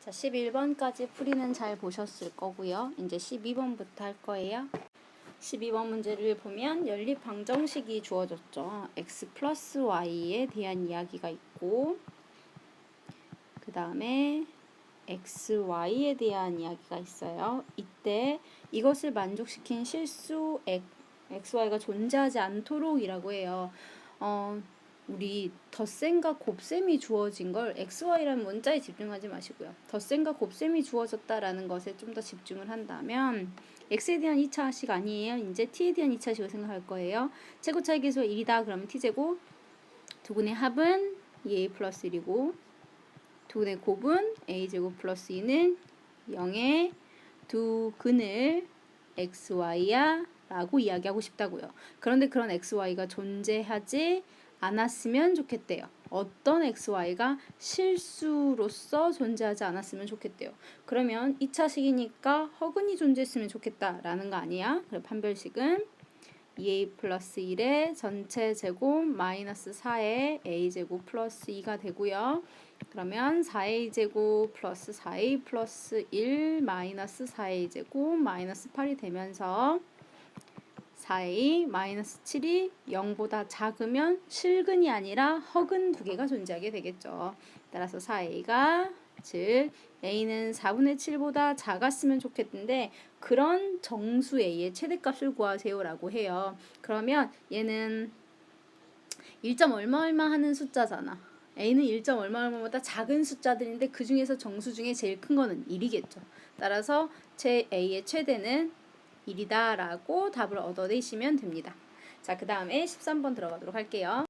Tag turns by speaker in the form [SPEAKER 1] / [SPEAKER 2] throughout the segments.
[SPEAKER 1] 자, 11번까지 풀이는 잘 보셨을 거고요. 이제 12번부터 할 거예요. 12번 문제를 보면 연립 방정식이 주어졌죠. x 플러스 y에 대한 이야기가 있고, 그 다음에 xy에 대한 이야기가 있어요. 이때 이것을 만족시킨 실수 xy가 존재하지 않도록 이라고 해요. 우리 덧셈과 곱셈이 주어진 걸 xy라는 문자에 집중하지 마시고요. 덧셈과 곱셈이 주어졌다라는 것에 좀 더 집중을 한다면 x에 대한 2차식 아니에요. 이제 t에 대한 2차식을 생각할 거예요. 최고차의 계수가 1이다. 그러면 t제곱, 두근의 합은 2a 플러스 1이고 두근의 곱은 a제곱 플러스 2는 0의 두 근을 xy야 라고 이야기하고 싶다고요. 그런데 그런 xy가 존재하지 않았으면 좋겠대요. 어떤 xy가 실수로서 존재하지 않았으면 좋겠대요. 그러면 2차식이니까 허근이 존재했으면 좋겠다라는 거 아니야? 그럼 판별식은 2a 플러스 1의 전체 제곱 마이너스 4의 a제곱 플러스 2가 되고요. 그러면 4a 제곱 플러스 4a 플러스 1 마이너스 4a 제곱 마이너스 8이 되면서 4a 마이너스 7이 0보다 작으면 실근이 아니라 허근 두 개가 존재하게 되겠죠. 따라서 4a가 즉 a는 4분의 7보다 작았으면 좋겠는데 그런 정수 a의 최대값을 구하세요 라고 해요. 그러면 얘는 1점 얼마 하는 숫자잖아. a는 1점 얼마보다 작은 숫자들인데 그 중에서 정수 중에 제일 큰 거는 1이겠죠. 따라서 a의 최대는 1이다 라고 답을 얻어내시면 됩니다. 자, 그 다음에 13번 들어가도록 할게요.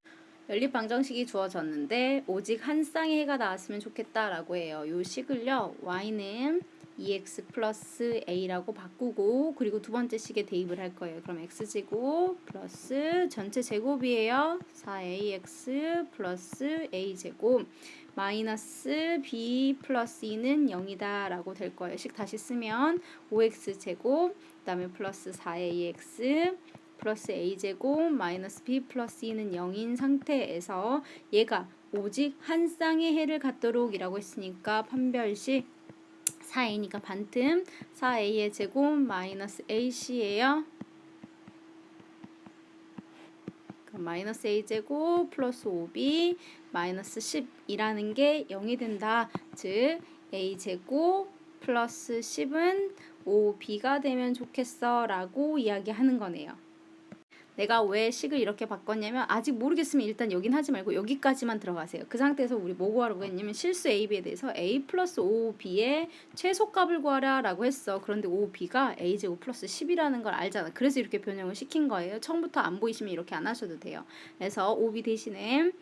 [SPEAKER 1] 연립 방정식이 주어졌는데 오직 한 쌍의 해가 나왔으면 좋겠다라고 해요. 이 식을요. y는 2x 플러스 a라고 바꾸고 그리고 두 번째 식에 대입을 할 거예요. 그럼 x제곱 플러스 전체 제곱이에요. 4ax 플러스 a제곱 마이너스 b 플러스 2는 0이다 라고 될 거예요. 식 다시 쓰면 5x제곱 그 다음에 플러스 4ax 플러스 a제곱 마이너스 b 플러스 2는 0인 상태에서 얘가 오직 한 쌍의 해를 갖도록 이라고 했으니까 판별식 4a니까 반틈 4a의 제곱 마이너스 ac예요. 마이너스 a제곱 플러스 5b 마이너스 10이라는 게 0이 된다. 즉 a제곱 플러스 10은 5b가 되면 좋겠어 라고 이야기하는 거네요. 내가 왜 식을 이렇게 바꿨냐면 아직 모르겠으면 일단 여긴 하지 말고 여기까지만 들어가세요. 그 상태에서 우리 뭐 구하라고 했냐면 실수 AB에 대해서 A 플러스 5B의 최소값을 구하라 라고 했어. 그런데 5B가 A제곱 플러스 10이라는 걸 알잖아. 그래서 이렇게 변형을 시킨 거예요. 처음부터 안 보이시면 이렇게 안 하셔도 돼요. 그래서 5B 대신에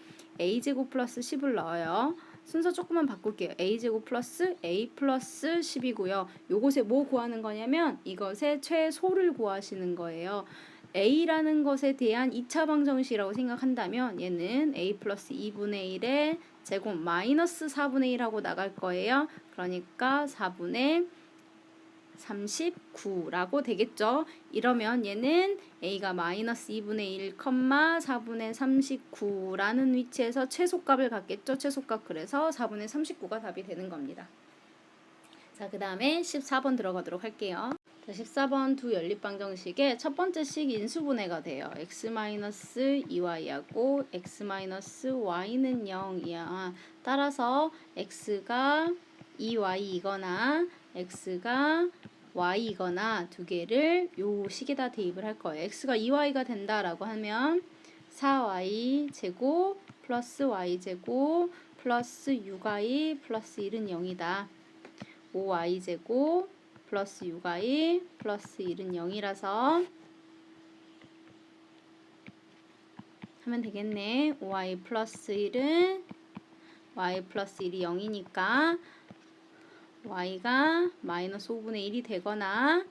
[SPEAKER 1] A제곱 플러스 10을 넣어요. 순서 조금만 바꿀게요. A제곱 플러스 A 플러스 10이고요. 요것에 뭐 구하는 거냐면 이것의 최소를 구하시는 거예요. A라는 것에 대한 2차 방정식이라고 생각한다면 얘는 A 플러스 2분의 1의 제곱 마이너스 4분의 1하고 나갈 거예요. 그러니까 4분의 39라고 되겠죠. 이러면 얘는 A가 마이너스 2분의 1, 4분의 39라는 위치에서 최소값을 갖겠죠. 최소값 그래서 4분의 39가 답이 되는 겁니다. 자, 그 다음에 14번 들어가도록 할게요. 14번 두 연립방정식의 첫 번째 식 인수분해가 돼요. x-2y하고 x-y는 0이야. 따라서 x가 2y이거나 x가 y이거나 두 개를 요 식에다 대입을 할 거예요. x가 2y가 된다라고 하면 4y 제곱 플러스 y 제곱 플러스 6y 플러스 1은 0이다. 5y 제곱 플러스 6y 플러스 1은 0이라서 하면 되겠네. 5y 플러스 1은 y 플러스 1이 0이니까 y가 마이너스 5분의 1이 되거나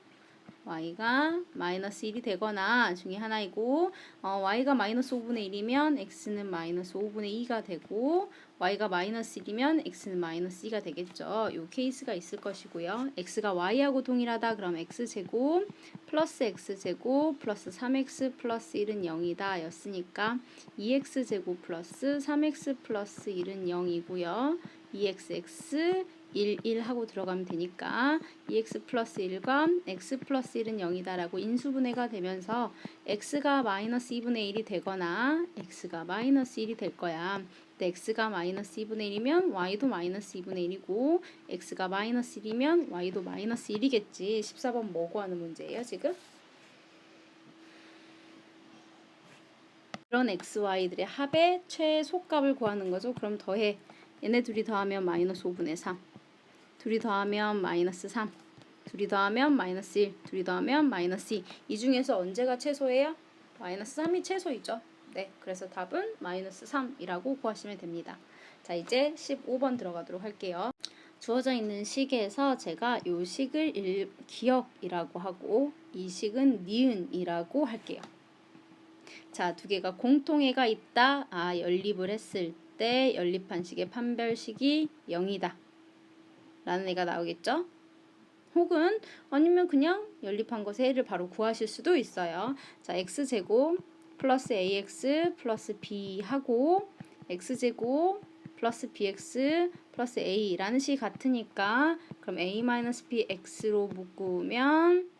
[SPEAKER 1] y가 마이너스 1이 되거나 중에 하나이고 y가 마이너스 5분의 1이면 x는 마이너스 5분의 2가 되고 y가 마이너스 1이면 x는 마이너스 2가 되겠죠. 이 케이스가 있을 것이고요. x가 y하고 동일하다 그럼 x제곱 플러스 x제곱 플러스 3x 플러스 1은 0이다 였으니까 2x제곱 플러스 3x 플러스 1은 0이고요. 2xx 1 하고 들어가면 되니까 2x 플러스 1과 x 플러스 1은 0이다 라고 인수분해가 되면서 x가 마이너스 2분의 1이 되거나 x가 마이너스 1이 될 거야. 근데 x가 마이너스 2분의 1이면 y도 마이너스 2분의 1이고 x가 마이너스 1이면 y도 마이너스 1이겠지. 14번 뭐 구하는 문제예요 지금? 이런 x, y들의 합의 최소값을 구하는 거죠. 그럼 더해. 얘네 둘이 더하면 마이너스 5분의 3. 둘이 더하면 마이너스 3. 둘이 더하면 마이너스 1. 둘이 더하면 마이너스 2. 이 중에서 언제가 최소예요? 마이너스 3이 최소이죠. 네, 그래서 답은 마이너스 3이라고 구하시면 됩니다. 자, 이제 15번 들어가도록 할게요. 주어져 있는 식에서 제가 이 식을 기억이라고 하고 이 식은 니은이라고 할게요. 자, 두 개가 공통해가 있다. 연립을 했을 때 연립한식의 판별식이 0이다. 라는 애가 나오겠죠? 혹은 아니면 그냥 연립한 것의 해를 바로 구하실 수도 있어요. 자, x제곱 플러스 ax 플러스 b 하고 x제곱 플러스 bx 플러스 a라는 식이 같으니까 그럼 a-b x로 묶으면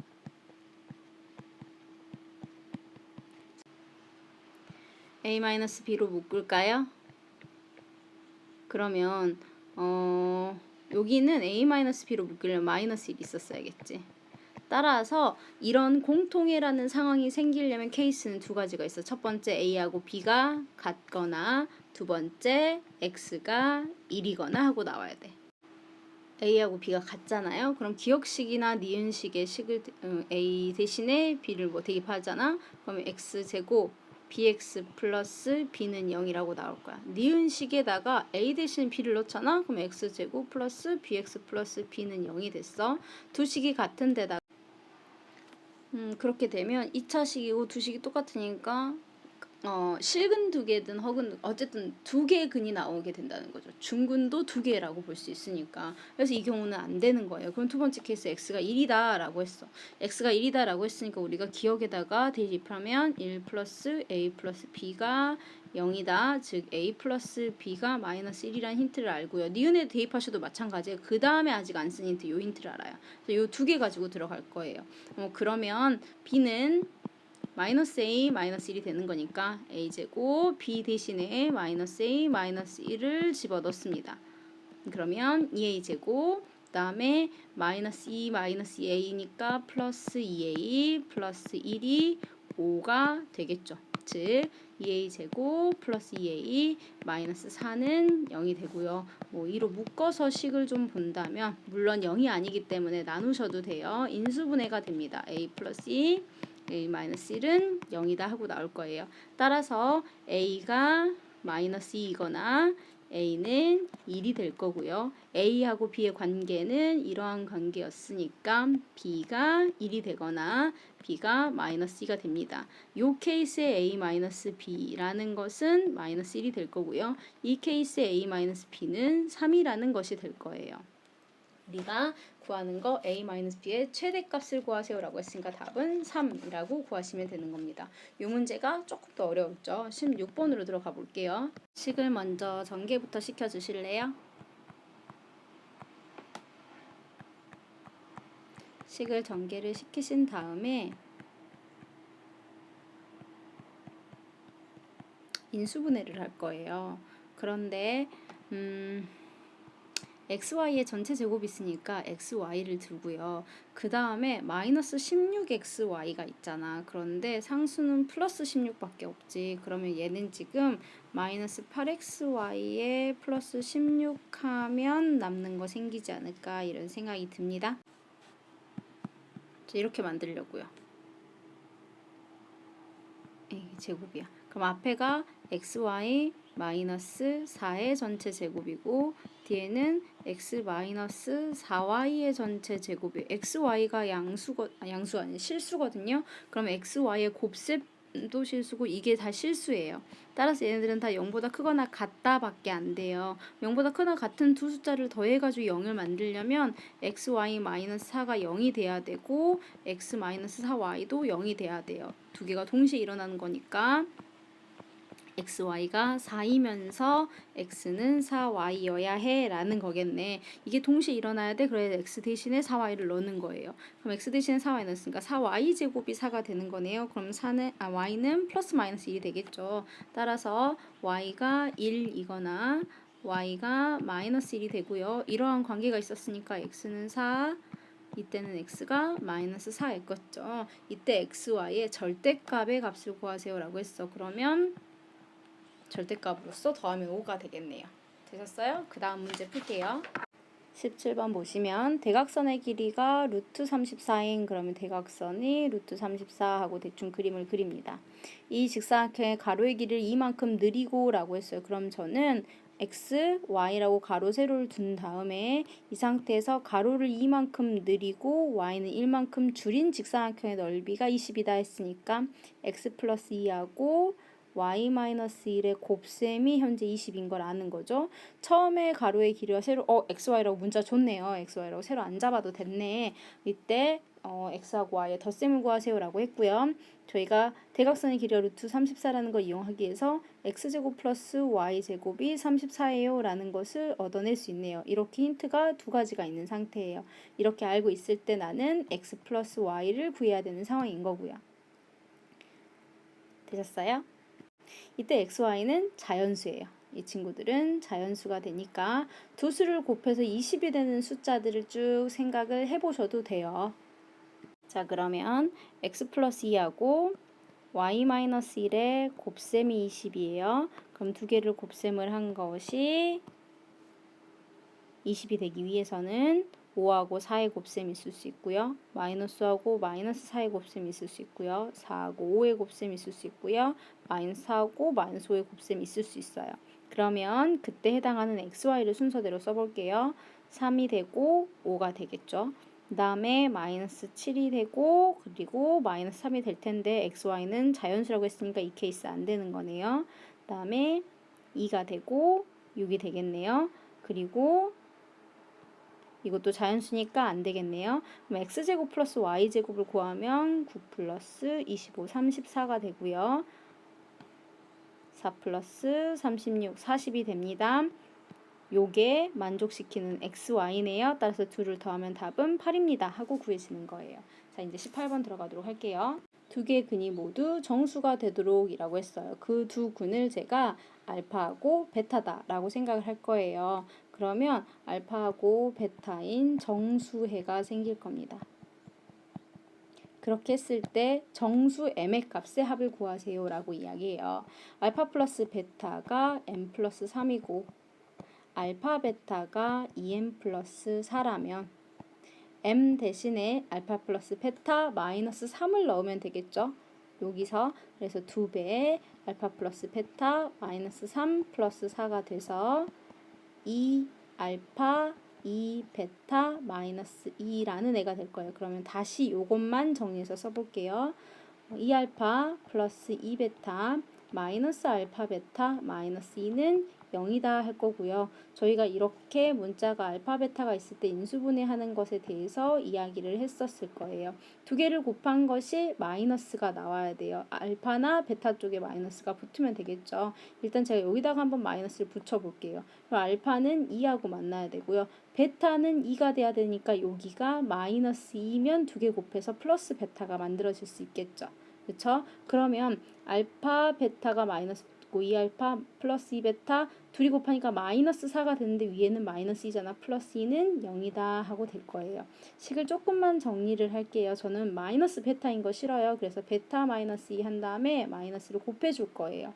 [SPEAKER 1] a-b로 묶을까요? 그러면 여기는 a-b로 묶으려면 마이너스 1이 있었어야겠지. 따라서 이런 공통해라는 상황이 생기려면 케이스는 두 가지가 있어. 첫 번째 a하고 b가 같거나 두 번째 x가 1이거나 하고 나와야 돼. a하고 b가 같잖아요. 그럼 기억식이나 니은식의 식을 a 대신에 b를 뭐 대입하잖아. 그러면 x제곱 bx 플러스 b는 0이라고 나올 거야. 니은식에다가 a 대신 b를 넣잖아. 그럼 x제곱 플러스 bx 플러스 b는 0이 됐어. 두 식이 같은 데다가 그렇게 되면 2차 식이고 두 식이 똑같으니까 실근 두 개든 허근 어쨌든 두 개의 근이 나오게 된다는 거죠. 중근도 두 개라고 볼 수 있으니까. 그래서 이 경우는 안 되는 거예요. 그럼 두 번째 케이스 x가 1이다 라고 했어. x가 1이다 라고 했으니까 우리가 기억에다가 대입하면 1 플러스 a 플러스 b가 0이다. 즉 a 플러스 b가 마이너스 1이라는 힌트를 알고요. 니은에 대입하셔도 마찬가지예요. 그 다음에 아직 안 쓴 힌트 요 힌트를 알아요. 그래서 요 두 개 가지고 들어갈 거예요. 그러면 b는 마이너스 a 마이너스 1이 되는 거니까 a제곱 b 대신에 마이너스 a 마이너스 1을 집어넣습니다. 그러면 2a제곱 그 다음에 마이너스 2 마이너스 2a니까 플러스 2a 플러스 1이 5가 되겠죠. 즉 2a제곱 플러스 2a 마이너스 4는 0이 되고요. 2로 묶어서 식을 좀 본다면 물론 0이 아니기 때문에 나누셔도 돼요. 인수분해가 됩니다. a 플러스 2 a-1은 0이다 하고 나올 거예요. 따라서 a가 마이너스 2이거나 a는 1이 될 거고요. a하고 b의 관계는 이러한 관계였으니까 b가 1이 되거나 b가 마이너스 2가 됩니다. 이 케이스의 a-b라는 것은 마이너스 1이 될 거고요. 이 케이스의 a-b는 3이라는 것이 될 거예요. 우리가 구하는 거 a-b의 최대값을 구하세요라고 했으니까 답은 3이라고 구하시면 되는 겁니다. 이 문제가 조금 더 어려웠죠. 16번으로 들어가 볼게요. 식을 먼저 전개부터 시켜주실래요? 식을 전개를 시키신 다음에 인수분해를 할 거예요. 그런데 xy의 전체 제곱이 있으니까 xy를 두고요. 그 다음에 마이너스 16xy가 있잖아. 그런데 상수는 플러스 16밖에 없지. 그러면 얘는 지금 마이너스 8xy에 플러스 16 하면 남는 거 생기지 않을까 이런 생각이 듭니다. 이렇게 만들려고요. 제곱이야. 그럼 앞에가 xy 마이너스 4의 전체 제곱이고 뒤에는 x 마이너스 4y의 전체 제곱이 xy가 양수 아니 실수거든요. 그럼 xy의 곱셈도 실수고 이게 다 실수예요. 따라서 얘네들은 다 0보다 크거나 같다 밖에 안 돼요. 0보다 크거나 같은 두 숫자를 더해가지고 0을 만들려면 xy 마이너스 4가 0이 돼야 되고 x 마이너스 4y도 0이 돼야 돼요. 두 개가 동시에 일어나는 거니까 xy가 4이면서 x는 4y여야 해 라는 거겠네. 이게 동시에 일어나야 돼. 그래서 x 대신에 4y를 넣는 거예요. 그럼 x 대신에 4y 넣었으니까 4y 제곱이 4가 되는 거네요. 그럼 y는 플러스 마이너스 1이 되겠죠. 따라서 y가 1이거나 y가 마이너스 1이 되고요. 이러한 관계가 있었으니까 x는 4, 이때는 x가 마이너스 4였겠죠. 이때 xy의 절대값의 값을 구하세요 라고 했어. 그러면 절대값으로서 더하면 5가 되겠네요. 되셨어요? 그 다음 문제 풀게요. 17번 보시면 대각선의 길이가 루트 34인 그러면 대각선이 루트 34하고 대충 그림을 그립니다. 이 직사각형의 가로의 길이를 이만큼 느리고 라고 했어요. 그럼 저는 x, y라고 가로 세로를 둔 다음에 이 상태에서 가로를 이만큼 느리고 y는 1만큼 줄인 직사각형의 넓이가 20이다 했으니까 x 플러스 2하고 y-1의 곱셈이 현재 20인 걸 아는 거죠. 처음에 가로의 길이가 세로 xy라고 문자 줬네요. xy라고 세로 안 잡아도 됐네. 이때 x하고 y의 덧셈을 구하세요 라고 했고요. 저희가 대각선의 길이가 루트 34라는 걸 이용하기 위해서 x제곱 플러스 y제곱이 34예요 라는 것을 얻어낼 수 있네요. 이렇게 힌트가 두 가지가 있는 상태예요. 이렇게 알고 있을 때 나는 x 플러스 y를 구해야 되는 상황인 거고요. 되셨어요? 이때 xy는 자연수예요. 이 친구들은 자연수가 되니까 두 수를 곱해서 20이 되는 숫자들을 쭉 생각을 해보셔도 돼요. 자, 그러면 x 플러스 2하고 y-1의 곱셈이 20이에요. 그럼 두 개를 곱셈을 한 것이 20이 되기 위해서는 5하고 4의 곱셈이 있을 수 있고요. 마이너스하고 마이너스 4의 곱셈이 있을 수 있고요. 4하고 5의 곱셈이 있을 수 있고요. 마이너스 4하고 마이너스 5의 곱셈이 있을 수 있어요. 그러면 그때 해당하는 xy를 순서대로 써볼게요. 3이 되고 5가 되겠죠. 그 다음에 마이너스 7이 되고 그리고 마이너스 3이 될 텐데 xy는 자연수라고 했으니까 이 케이스 안 되는 거네요. 그 다음에 2가 되고 6이 되겠네요. 그리고 이것도 자연수니까 안 되겠네요. 그럼 x제곱 플러스 y제곱을 구하면 9 플러스 25, 34가 되고요. 4 플러스 36, 40이 됩니다. 요게 만족시키는 xy네요. 따라서 둘을 더하면 답은 8입니다. 하고 구해지는 거예요. 자, 이제 18번 들어가도록 할게요. 두 개의 근이 모두 정수가 되도록 이라고 했어요. 그 두 근을 제가 알파하고 베타다 라고 생각을 할 거예요. 그러면 알파하고 베타인 정수해가 생길 겁니다. 그렇게 했을 때 정수 m의 값의 합을 구하세요 라고 이야기해요. 알파 플러스 베타가 m 플러스 3이고 알파 베타가 2m 플러스 4라면 m 대신에 알파 플러스 베타 마이너스 3을 넣으면 되겠죠. 여기서 그래서 2배의 알파 플러스 베타 마이너스 3 플러스 4가 돼서 2 알파 2 베타 마이너스 2라는 애가 될 거예요. 그러면 다시 요것만 정리해서 써볼게요. 2 알파 플러스 2 베타 마이너스 알파 베타 마이너스 2는 0이다 할 거고요. 저희가 이렇게 문자가 알파 베타가 있을 때 인수분해하는 것에 대해서 이야기를 했었을 거예요. 두 개를 곱한 것이 마이너스가 나와야 돼요. 알파나 베타 쪽에 마이너스가 붙으면 되겠죠. 일단 제가 여기다가 한번 마이너스를 붙여볼게요. 그럼 알파는 2하고 만나야 되고요. 베타는 2가 돼야 되니까 여기가 마이너스 2면 두 개 곱해서 플러스 베타가 만들어질 수 있겠죠. 그렇죠? 그러면 알파 베타가 마이너스 2알파 플러스 2베타 둘이 곱하니까 마이너스 4가 되는데 위에는 마이너스 2잖아. 플러스 2는 0이다 하고 될 거예요. 식을 조금만 정리를 할게요. 저는 마이너스 베타인 거 싫어요. 그래서 베타 마이너스 2 한 다음에 마이너스를 곱해줄 거예요.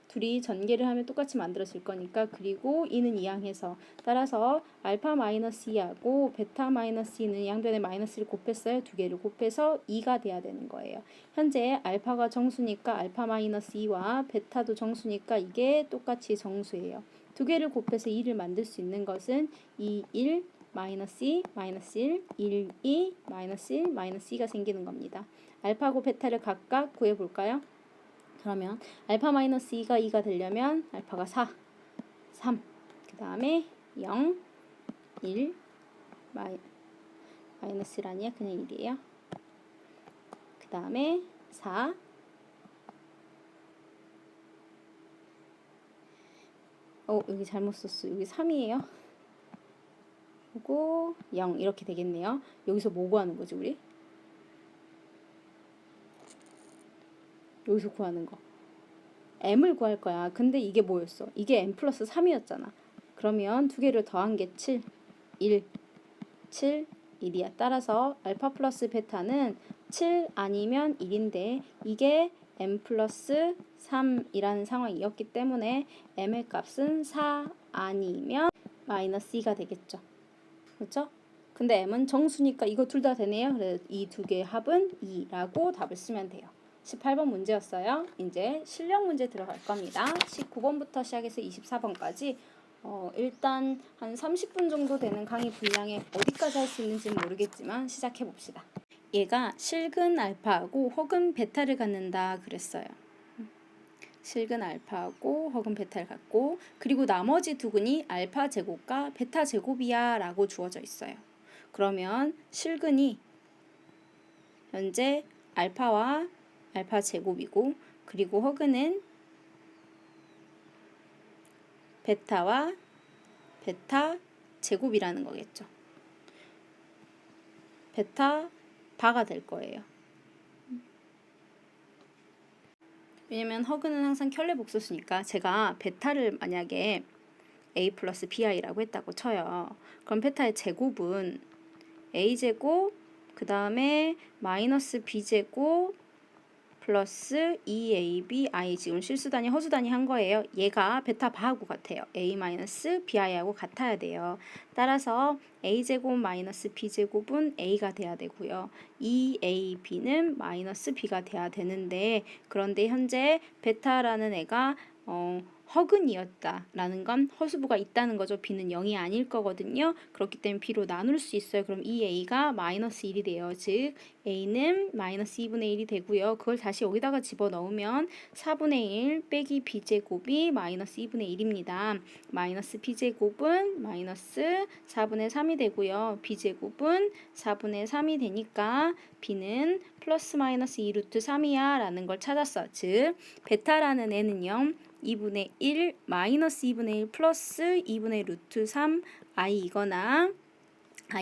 [SPEAKER 1] 둘이 전개를 하면 똑같이 만들어질 거니까. 그리고 2는 이항해서 따라서 알파 마이너스 2하고 베타 마이너스 2는 양변에 마이너스를 곱했어요. 두 개를 곱해서 2가 돼야 되는 거예요. 현재 알파가 정수니까 알파 마이너스 2와 베타도 정수니까 이게 똑같이 정수예요. 두 개를 곱해서 2를 만들 수 있는 것은 2, 1, 마이너스 2, 마이너스 1, 1, 2, 마이너스 1, 마이너스 2가 생기는 겁니다. 알파하고 베타를 각각 구해볼까요? 그러면 알파 마이너스 2가 2가 되려면 알파가 4, 3, 그 다음에 0, 1, 마이너스 1 아니야? 그냥 1이에요. 그 다음에 4, 여기 잘못 썼어. 여기 3이에요. 그리고 0 이렇게 되겠네요. 여기서 뭐 구하는 거지 우리? 여기서 구하는 거. m을 구할 거야. 근데 이게 뭐였어? 이게 m 플러스 3이었잖아. 그러면 두 개를 더한 게 7, 1, 7, 1이야. 따라서 알파 플러스 베타는 7 아니면 1인데 이게 m 플러스 3이라는 상황이었기 때문에 m의 값은 4 아니면 마이너스 2가 되겠죠. 그렇죠? 근데 m은 정수니까 이거 둘 다 되네요. 그래서 이 두 개의 합은 2라고 답을 쓰면 돼요. 18번 문제였어요. 이제 실력 문제 들어갈 겁니다. 19번부터 시작해서 24번까지 일단 한 30분 정도 되는 강의 분량에 어디까지 할 수 있는지는 모르겠지만 시작해 봅시다. 얘가 실근 알파하고 혹은 베타를 갖는다 그랬어요. 실근 알파하고 혹은 베타를 갖고 그리고 나머지 두 근이 알파 제곱과 베타 제곱이야 라고 주어져 있어요. 그러면 실근이 현재 알파와 알파 제곱이고 그리고 혹은은 베타와 베타 제곱이라는 거겠죠. 베타 바가 될 거예요. 왜냐면 허그는 항상 켤레 복소수니까 제가 베타를 만약에 a 플러스 bi라고 했다고 쳐요. 그럼 베타의 제곱은 a제곱 그 다음에 마이너스 b제곱 플러스 2ab 지금 실수단위 허수단위 한 거예요. 얘가 베타 바하고 같아요. a 마이너스 bi하고 같아야 돼요. 따라서 a제곱 마이너스 b제곱은 a가 돼야 되고요. 2ab는 마이너스 b가 돼야 되는데 그런데 현재 베타라는 애가 허근이었다라는 건 허수부가 있다는 거죠. b는 0이 아닐 거거든요. 그렇기 때문에 b로 나눌 수 있어요. 그럼 이 a가 마이너스 1이 돼요. 즉 a는 마이너스 2분의 1이 되고요. 그걸 다시 여기다가 집어넣으면 4분의 1 빼기 b제곱이 마이너스 2분의 1입니다. 마이너스 b제곱은 마이너스 4분의 3이 되고요. b제곱은 4분의 3이 되니까 b는 플러스 마이너스 2루트 3이야 라는 걸 찾았어. 즉 베타라는 애는요. 2분의 1 마이너스 2분의 1 플러스 2분의 루트 3 i이거나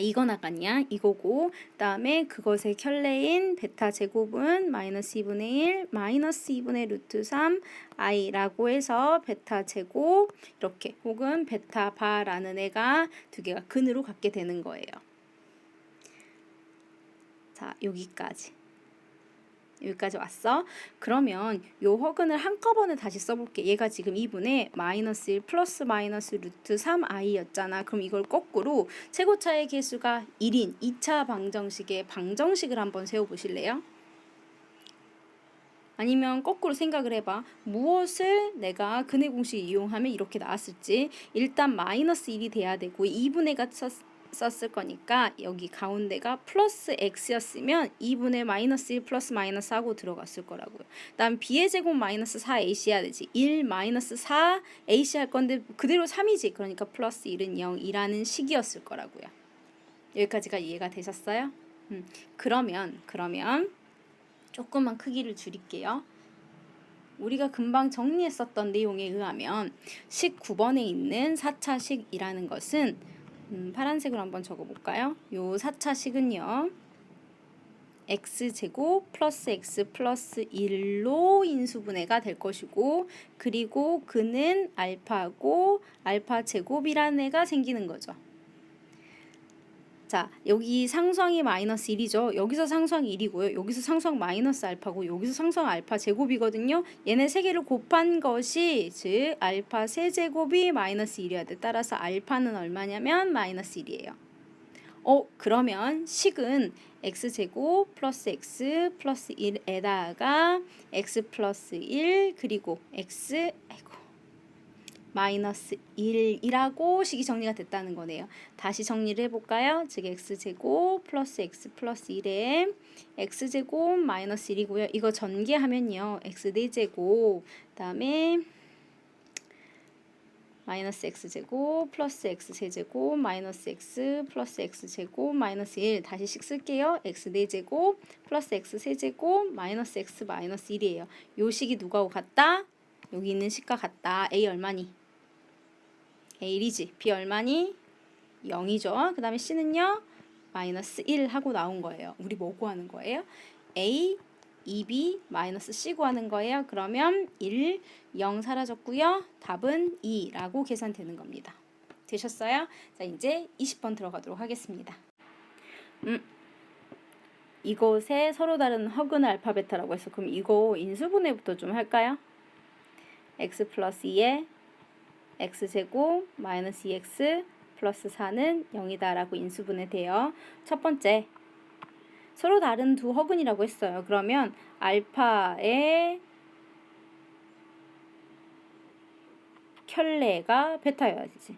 [SPEAKER 1] 이거나 같냐 이거고 그 다음에 그것의 켤레인 베타 제곱은 마이너스 2분의 1 마이너스 2분의 루트 3 i라고 해서 베타 제곱 이렇게 혹은 베타 바라는 애가 두 개가 근으로 갖게 되는 거예요. 자 여기까지 왔어. 그러면 요 허근을 한꺼번에 다시 써볼게. 얘가 지금 2분의 마이너스 1 플러스 마이너스 루트 3i였잖아. 그럼 이걸 거꾸로 최고차의 개수가 1인 2차 방정식의 방정식을 한번 세워보실래요? 아니면 거꾸로 생각을 해봐. 무엇을 내가 근의 공식 이용하면 이렇게 나왔을지. 일단 마이너스 1이 돼야 되고 2분의가 썼을 거니까 여기 가운데가 플러스 x였으면 2분의 마이너스 1 플러스 마이너스 하고 들어갔을 거라고요. 다음 b의 제곱 마이너스 4ac 해야 되지. 1 마이너스 4ac 할 건데 그대로 3이지. 그러니까 플러스 1은 0이라는 식이었을 거라고요. 여기까지가 이해가 되셨어요? 그러면 조금만 크기를 줄일게요. 우리가 금방 정리했었던 내용에 의하면 19번에 있는 4차식이라는 것은 파란색으로 한번 적어볼까요? 요 4차식은요. x제곱 플러스 x 플러스 1로 인수분해가 될 것이고 그리고 그는 알파고 알파 제곱이라는 애가 생기는 거죠. 자, 여기 상수항이 마이너스 1이죠. 여기서 상수항이 1이고요. 여기서 상수항 마이너스 알파고 여기서 상수항 알파 제곱이거든요. 얘네 세 개를 곱한 것이 즉 알파 세제곱이 마이너스 1이어야 돼. 따라서 알파는 얼마냐면 마이너스 1이에요. 그러면 식은 x제곱 플러스 x 플러스 1에다가 x 플러스 1 그리고 x 마이너스 1이라고 식이 정리가 됐다는 거네요. 다시 정리를 해볼까요? 즉 x제곱 플러스 x 플러스 1에 x제곱 마이너스 1이고요. 이거 전개하면요. x 4제곱 그 다음에 마이너스 x제곱 플러스 x 세제곱 마이너스 x 플러스 x제곱 마이너스 1 다시 식 쓸게요. x 4제곱 플러스 x 세제곱 마이너스 x 마이너스 1이에요. 요 식이 누가하고 같다? 여기 있는 식과 같다. a 얼마니? A 1이지. B 얼마니? 0이죠. 그 다음에 C는요? 마이너스 1 하고 나온 거예요. 우리 뭐 구하는 거예요? A, 2B, 마이너스 C 구하는 거예요. 그러면 1, 0 사라졌고요. 답은 2라고 계산되는 겁니다. 되셨어요? 자, 이제 20번 들어가도록 하겠습니다. 이곳에 서로 다른 허근 알파 베타라고 해서 그럼 이거 인수분해부터 좀 할까요? x 플러스 2에 x제곱 마이너스 2x 플러스 4는 0이다 라고 인수분해 돼요. 첫 번째, 서로 다른 두 허근이라고 했어요. 그러면 알파의 켤레가 베타여야 되지.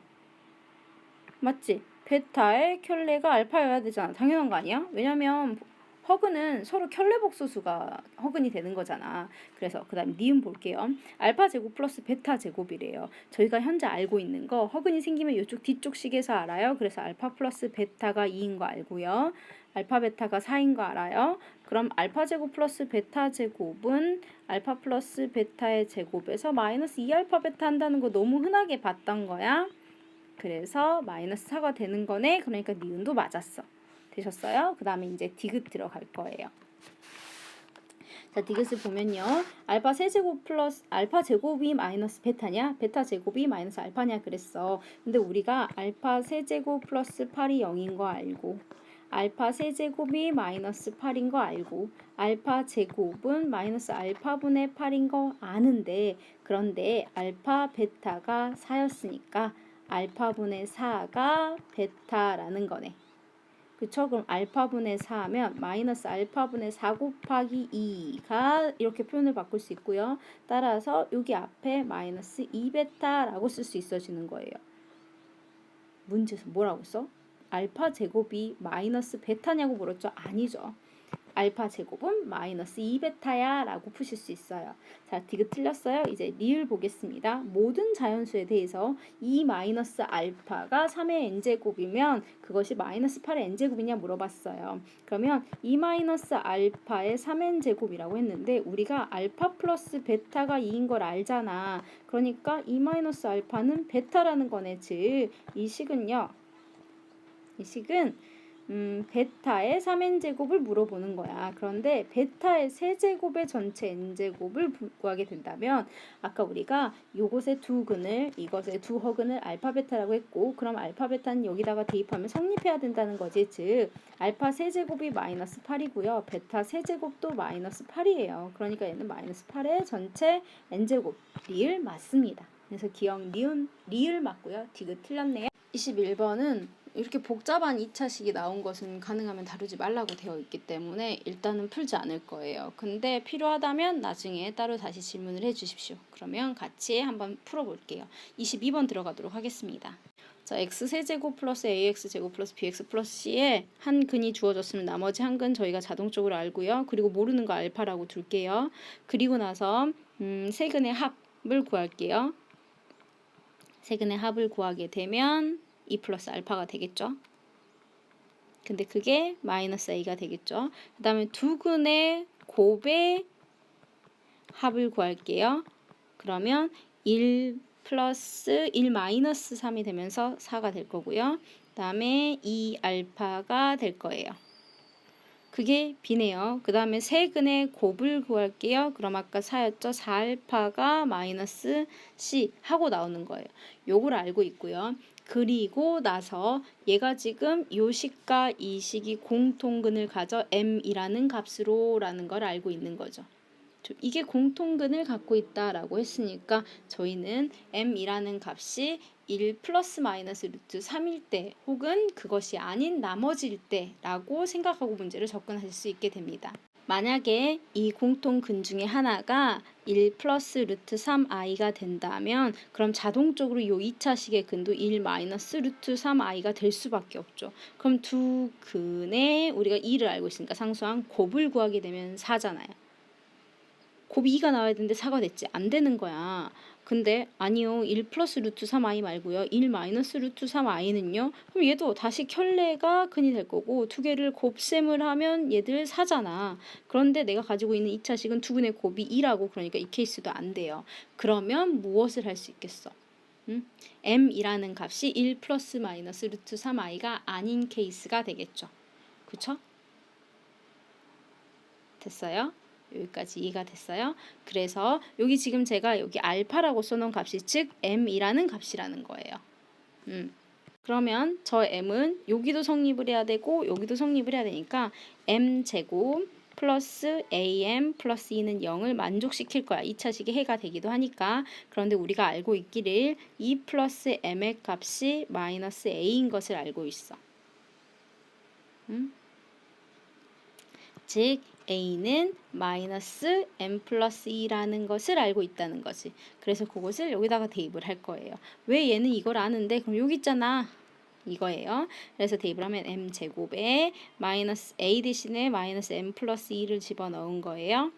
[SPEAKER 1] 맞지? 베타의 켤레가 알파여야 되잖아. 당연한 거 아니야? 왜냐면 허근은 서로 켤레 복소수가 허근이 되는 거잖아. 그래서 그 다음 니은 볼게요. 알파 제곱 플러스 베타 제곱이래요. 저희가 현재 알고 있는 거 허근이 생기면 이쪽 뒤쪽 식에서 알아요. 그래서 알파 플러스 베타가 2인 거 알고요. 알파 베타가 4인 거 알아요. 그럼 알파 제곱 플러스 베타 제곱은 알파 플러스 베타의 제곱에서 마이너스 2알파 베타 한다는 거 너무 흔하게 봤던 거야. 그래서 마이너스 4가 되는 거네. 그러니까 니은도 맞았어. 되셨어요? 그 다음에 이제 디귿 들어갈 거예요. 자, 디귿을 보면요. 알파 세제곱 플러스 알파 제곱이 마이너스 베타냐? 베타 제곱이 마이너스 알파냐 그랬어. 근데 우리가 알파 세제곱 플러스 8이 0인 거 알고 알파 세제곱이 마이너스 8인 거 알고 알파 제곱은 마이너스 알파분의 8인 거 아는데 그런데 알파 베타가 4였으니까 알파분의 4가 베타라는 거네. 그쵸? 그럼 알파분의 4 하면 마이너스 알파분의 4 곱하기 2가 이렇게 표현을 바꿀 수 있고요. 따라서 여기 앞에 마이너스 2베타라고 쓸 수 있어지는 거예요. 문제에서 뭐라고 써? 알파 제곱이 마이너스 베타냐고 물었죠? 아니죠. 알파 제곱은 마이너스 2베타야 라고 푸실 수 있어요. 자, 디귿 틀렸어요. 이제 리을 보겠습니다. 모든 자연수에 대해서 2 마이너스 알파가 3의 n제곱이면 그것이 마이너스 8의 n제곱이냐 물어봤어요. 그러면 2 마이너스 알파의 3n제곱이라고 했는데 우리가 알파 플러스 베타가 2인 걸 알잖아. 그러니까 2 마이너스 알파는 베타라는 거네. 즉, 이 식은 베타의 3n제곱을 물어보는 거야. 그런데 베타의 세제곱의 전체 n제곱을 구하게 된다면 아까 우리가 요것의 두 근을 이것의 두 허근을 알파 베타라고 했고 그럼 알파 베타는 여기다가 대입하면 성립해야 된다는 거지. 즉 알파 세제곱이 마이너스 8이고요. 베타 세제곱도 마이너스 8이에요. 그러니까 얘는 마이너스 8의 전체 n제곱. 리을 맞습니다. 그래서 기억 니은 리을 맞고요. 디귿 틀렸네요. 21번은 이렇게 복잡한 2차식이 나온 것은 가능하면 다루지 말라고 되어 있기 때문에 일단은 풀지 않을 거예요. 근데 필요하다면 나중에 따로 다시 질문을 해주십시오. 그러면 같이 한번 풀어볼게요. 22번 들어가도록 하겠습니다. 자, x세제곱 플러스 ax제곱 플러스 bx 플러스 c에 한 근이 주어졌으면 나머지 한 근 저희가 자동적으로 알고요. 그리고 모르는 거 알파라고 둘게요. 그리고 나서 세 근의 합을 구할게요. 세 근의 합을 구하게 되면 2 플러스 알파가 되겠죠. 근데 그게 마이너스 a가 되겠죠. 그 다음에 두 근의 곱의 합을 구할게요. 그러면 1 플러스 1 마이너스 3이 되면서 4가 될 거고요. 그 다음에 2 알파가 될 거예요. 그게 b네요. 그 다음에 세 근의 곱을 구할게요. 그럼 아까 4였죠. 4알파가 마이너스 c 하고 나오는 거예요. 요걸 알고 있고요. 그리고 나서 얘가 지금 요 식과 이 식이 공통근을 가져 m이라는 값으로 라는 걸 알고 있는 거죠. 이게 공통근을 갖고 있다라고 했으니까 저희는 m이라는 값이 1 플러스 마이너스 루트 3일 때 혹은 그것이 아닌 나머지일 때라고 생각하고 문제를 접근하실 수 있게 됩니다. 만약에 이 공통근 중에 하나가 1 플러스 루트 3i가 된다면 그럼 자동적으로 이 2차식의 근도 1 마이너스 루트 3i가 될 수밖에 없죠. 그럼 두 근에 우리가 2를 알고 있으니까 상수항 곱을 구하게 되면 4잖아요. 곱이 2가 나와야 되는데 4가 됐지. 안 되는 거야. 근데 아니요. 1 플러스 루트 3i 말고요. 1 마이너스 루트 3i는요. 그럼 얘도 다시 켤레가 근이 될 거고 두 개를 곱셈을 하면 얘들 4잖아. 그런데 내가 가지고 있는 2차식은 두 근의 곱이 2라고 그러니까 이 케이스도 안 돼요. 그러면 무엇을 할 수 있겠어? m이라는 값이 1 플러스 마이너스 루트 3i가 아닌 케이스가 되겠죠. 그쵸? 됐어요? 여기까지 이해가 됐어요? 그래서 여기 지금 제가 여기 알파라고 써놓은 값이 즉 m이라는 값이라는 거예요. 그러면 저 m은 여기도 성립을 해야 되고 여기도 성립을 해야 되니까 m제곱 플러스 am 플러스 2는 0을 만족시킬 거야. 2차식이 해가 되기도 하니까. 그런데 우리가 알고 있기를 2 플러스 m의 값이 마이너스 a인 것을 알고 있어. 즉 a는 마이너스 m 플러스 2라는 것을 알고 있다는 거지. 그래서 그것을 여기다가 대입을 할 거예요. 왜 얘는 이걸 아는데? 그럼 여기 있잖아. 이거예요. 그래서 대입을 하면 m제곱에 마이너스 a 대신에 마이너스 m 플러스 2를 집어넣은 거예요.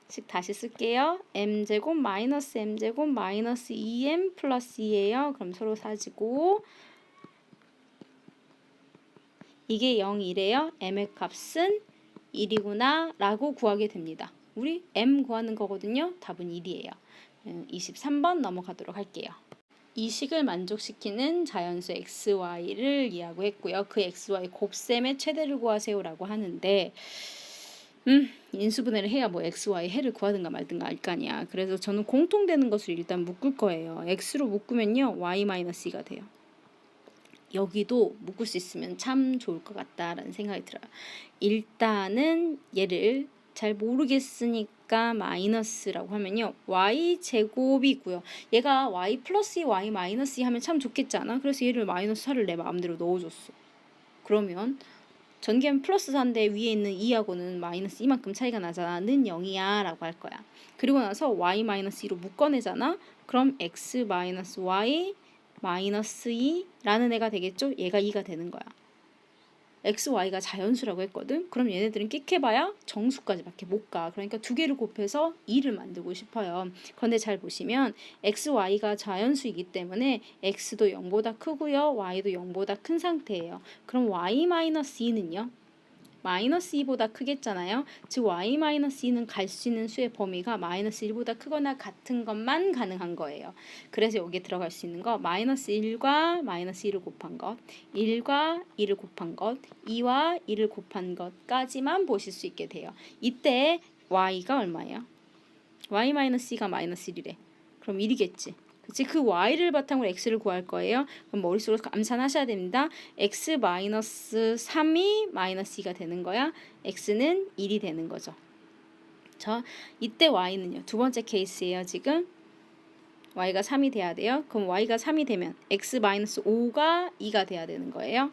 [SPEAKER 1] 즉 다시 쓸게요. m제곱 마이너스 m제곱 마이너스 2m 플러스 2예요. 그럼 서로 사지고 이게 0이래요. m의 값은 1이구나 라고 구하게 됩니다. 우리 m 구하는 거거든요. 답은 1이에요. 23번 넘어가도록 할게요. 이 식을 만족시키는 자연수 xy를 이해하고 했고요. 그 xy 곱셈의 최대를 구하세요라고 하는데 인수분해를 해야 뭐 xy 해를 구하든가 말든가 알 거 아니야. 그래서 저는 공통되는 것을 일단 묶을 거예요. x로 묶으면요 y-2가 돼요. 여기도 묶을 수 있으면 참 좋을 것 같다라는 생각이 들어요. 일단은 얘를 잘 모르겠으니까 마이너스라고 하면요. y제곱이고요. 얘가 y 플러스 2, y 마이너스 2 하면 참 좋겠잖아. 그래서 얘를 마이너스 4를 내 마음대로 넣어줬어. 그러면 전개하면 플러스 4인데 위에 있는 2하고는 마이너스 2만큼 차이가 나잖아. 는 0이야 라고 할 거야. 그리고 나서 y 마이너스 2로 묶어내잖아. 그럼 x 마이너스 y 마이너스 2라는 애가 되겠죠? 얘가 2가 되는 거야. x, y가 자연수라고 했거든? 그럼 얘네들은 끽해봐야 정수까지밖에 못 가. 그러니까 두 개를 곱해서 2를 만들고 싶어요. 그런데 잘 보시면 x, y가 자연수이기 때문에 x도 0보다 크고요. y도 0보다 큰 상태예요. 그럼 y-2는요? 마이너스 2보다 크겠잖아요. 즉 y-2는 갈 수 있는 수의 범위가 마이너스 1보다 크거나 같은 것만 가능한 거예요. 그래서 여기에 들어갈 수 있는 거 마이너스 1과 마이너스 2를 곱한 것, 1과 2를 곱한 것, 2와 2를 곱한 것까지만 보실 수 있게 돼요. 이때 y가 얼마예요? y-2가 마이너스 1이래. 그럼 1이겠지. 그치? 그 y를 바탕으로 x를 구할 거예요. 그럼 머릿속으로 감산하셔야 됩니다. x 마이너스 3이 마이너스 2가 되는 거야. x는 1이 되는 거죠. 자, 이때 y는요. 두 번째 케이스예요. 지금 y가 3이 돼야 돼요. 그럼 y가 3이 되면 x 마이너스 5가 2가 돼야 되는 거예요.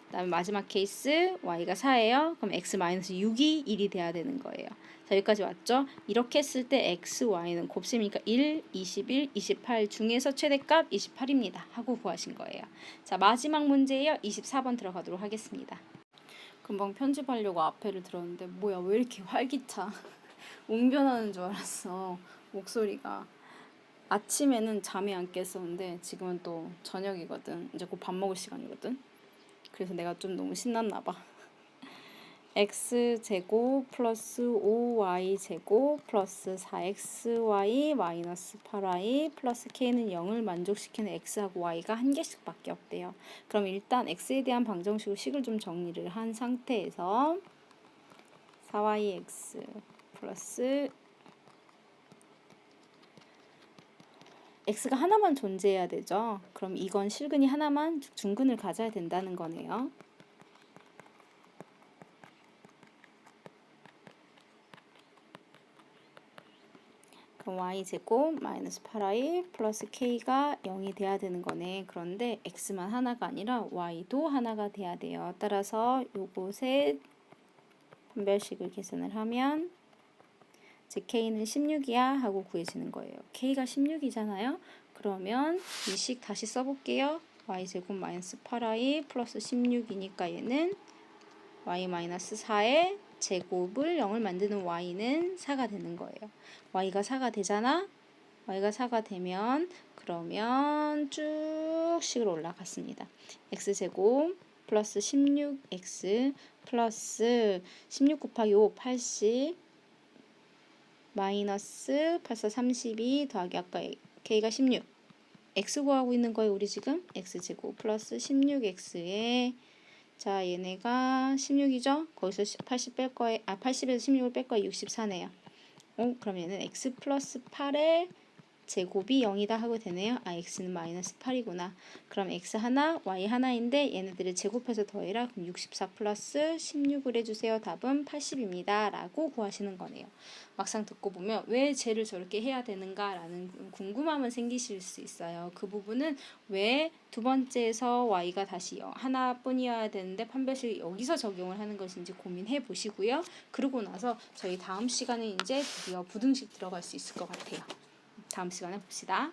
[SPEAKER 1] 그다음에 마지막 케이스 y가 4예요. 그럼 x 마이너스 6이 1이 돼야 되는 거예요. 자, 여기까지 왔죠? 이렇게 했을 때 x, y는 곱셈이니까 1, 21, 28 중에서 최대값 28입니다. 하고 구하신 거예요. 자, 마지막 문제예요. 24번 들어가도록 하겠습니다. 금방 편집하려고 앞에를 들었는데 뭐야 왜 이렇게 활기차. 웅변하는 줄 알았어. 목소리가. 아침에는 잠이 안 깼었는데 지금은 또 저녁이거든. 이제 곧 밥 먹을 시간이거든. 그래서 내가 좀 너무 신났나 봐. x제곱 플러스 5y제곱 플러스 4xy 마이너스 8y 플러스 k는 0을 만족시키는 x하고 y가 한 개씩밖에 없대요. 그럼 일단 x에 대한 방정식으로 식을 좀 정리를 한 상태에서 4yx 플러스 x가 하나만 존재해야 되죠. 그럼 이건 실근이 하나만 중근을 가져야 된다는 거네요. 그럼 y제곱 마이너스 8y 플러스 k가 0이 돼야 되는 거네. 그런데 x만 하나가 아니라 y도 하나가 돼야 돼요. 따라서 요것의 분별식을 계산을 하면 즉 k는 16이야 하고 구해지는 거예요. k가 16이잖아요. 그러면 이 식 다시 써볼게요. y제곱 마이너스 8y 플러스 16이니까 얘는 y 마이너스 4의 제곱을 0을 만드는 y는 4가 되는 거예요. y가 4가 되잖아. y가 4가 되면 그러면 쭉 식으로 올라갔습니다. x제곱 플러스 16x 플러스 16 곱하기 5 80 마이너스 8사 32 더하기 아까 k가 16. x 구하고 있는 거예요. 우리 지금 x제곱 플러스 16x에 자 얘네가 16이죠. 거기서 80 뺄 거에 80에서 16을 뺄 거에 64네요. 그럼 얘는 x 플러스 8에 제곱이 0이다 하고 되네요. x는 마이너스 8이구나. 그럼 x 하나, y 하나인데 얘네들을 제곱해서 더해라. 그럼 64 플러스 16을 해주세요. 답은 80입니다. 라고 구하시는 거네요. 막상 듣고 보면 왜 쟤를 저렇게 해야 되는가 라는 궁금함은 생기실 수 있어요. 그 부분은 왜 두 번째에서 y가 다시 하나뿐이어야 되는데 판별식 여기서 적용을 하는 것인지 고민해 보시고요. 그러고 나서 저희 다음 시간에 이제 드디어 부등식 들어갈 수 있을 것 같아요. 다음 시간에 봅시다.